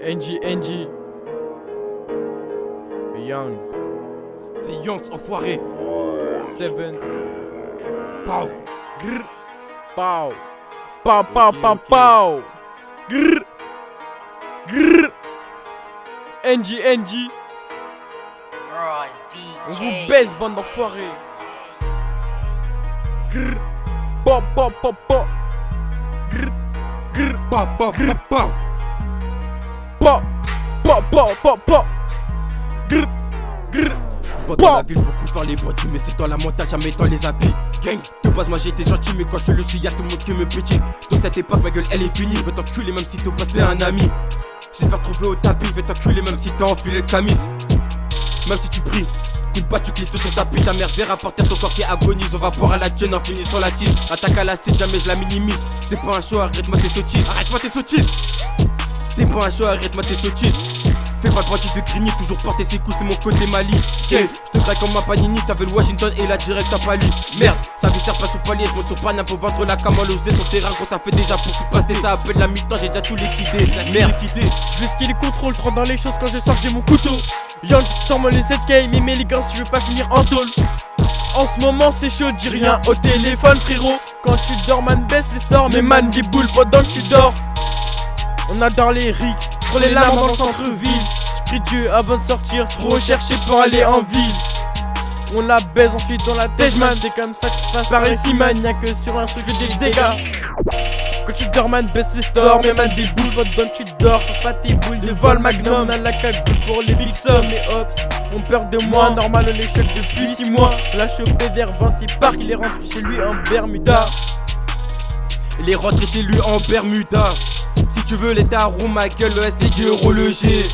NG. Youngs. C'est Youngs, enfoiré. 7. Pow. Grrr. Pow. Pow. Grrr. Grrr. NG. On vous baisse, bande d'enfoirés. Grrr. Pop. Grrr. Grrr. Pop. Pop. Grrr. Grrr. Je vois dans la ville beaucoup faire les bandits, mais c'est dans la montagne, jamais dans les habits. Gang, de base moi j'ai été gentil, mais quand je le suis y'a tout le monde qui me pétille. Dans cette époque ma gueule elle est finie, je vais t'enculer même si t'es passé un ami. J'espère trouver au tapis, je vais t'enculer même si t'as enfilé le camis. Même si tu pries, une batte tu glisses de ton tapis, ta mère verra par terre ton corps qui agonise. On va boire à la gêne en finissant la tise. Attaque à la cite, jamais je la minimise. T'es pas un show, arrête-moi tes sottises. T'es pas un show, arrête-moi tes sottises. Fais pas le bandit de grigny, toujours porter ses coups, c'est mon côté Mali. Okay. Je te graille comme ma panini, t'avais le Washington et la direct à Pali. Merde, ça veut faire pas sous palier, je monte sur Paname pour vendre la cam à l'osé. Sur terrain quand ça fait déjà pour qu'il passe des ça appelle la mi-temps, j'ai déjà tout liquidé. Merde, je vais skier les contrôles, 30 dans les choses quand je sors j'ai mon couteau. Young, sors-moi les 7K, mais les gars si je veux pas finir en tôle. En ce moment c'est chaud, dis rien au téléphone frérot. Quand tu dors man baisse les stores, mais man des boules pendant que tu dors. On adore les rixes, pour les larmes dans le centre-ville. J'prie Dieu avant de sortir, trop chercher pour aller en ville. On la baise ensuite on la tège man, c'est comme ça que ça se passe par ici man. Y'a que sur un truc des dégâts. Quand tu dors man baisse les stores, mais man des boules pendant que tu dors. T'as pas tes boules de vol magnum, on a la cagoule pour les big sommes. Les hops ont peur de moi, normal on les choque depuis 6 mois. On l'a chopé vers Vinci Park, il est rentré chez lui en Bermuda. Il est rentré chez lui en Bermuda. Si tu veux les tarots, ma gueule, c'est du euro le G.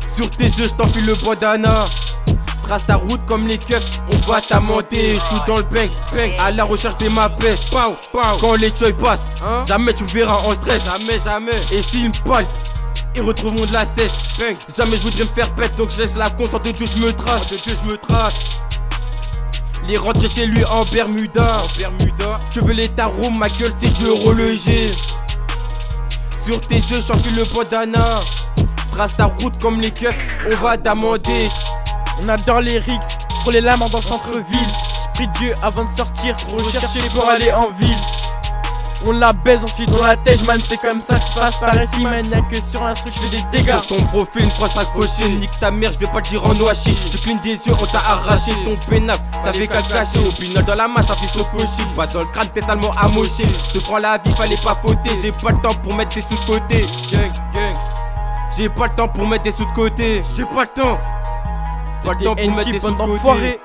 Sur tes yeux, j't'enfile le bandana. Trace ta route comme les keufs, on va t'amender. J'suis dans le banks, à la recherche des mapes. Quand les choy passent, jamais tu verras en stress. Jamais. Et s'ils me parlent, ils retrouveront de la cesse. Jamais je voudrais me faire pète, donc je laisse la con, de deux je me trace. Il est rentré chez lui en Bermuda. Tu veux les tarots, ma gueule, c'est du euro le G. Sur tes yeux, j'enfile le bandana. Trace ta route comme les keufs, on va t'amender. On adore les rixes, pour les lames dans le centre-ville. J'prie Dieu avant de sortir, rechercher pour aller en ville. On la baise ensuite on la tège man, c'est comme ça que ça se passe par ici man. Y'a que sur l'instru j'fais des dégâts. Sur ton profil une croix accrochée, nique ta mère, j'vais pas te dire en noachi. Tu clignes des yeux, on t'a arraché ton pénaf, t'avais qu'à le cacher. Au pinol dans la masse, ça fisse ton cochis. Pas dans le crâne, t'es salement amoché. Je te prends la vie, fallait pas fauter. J'ai pas le temps pour mettre des sous de côté. Gang. J'ai pas le temps pour mettre des sous de côté. J'ai pas le temps. Pas le temps pour mettre des sous de côté.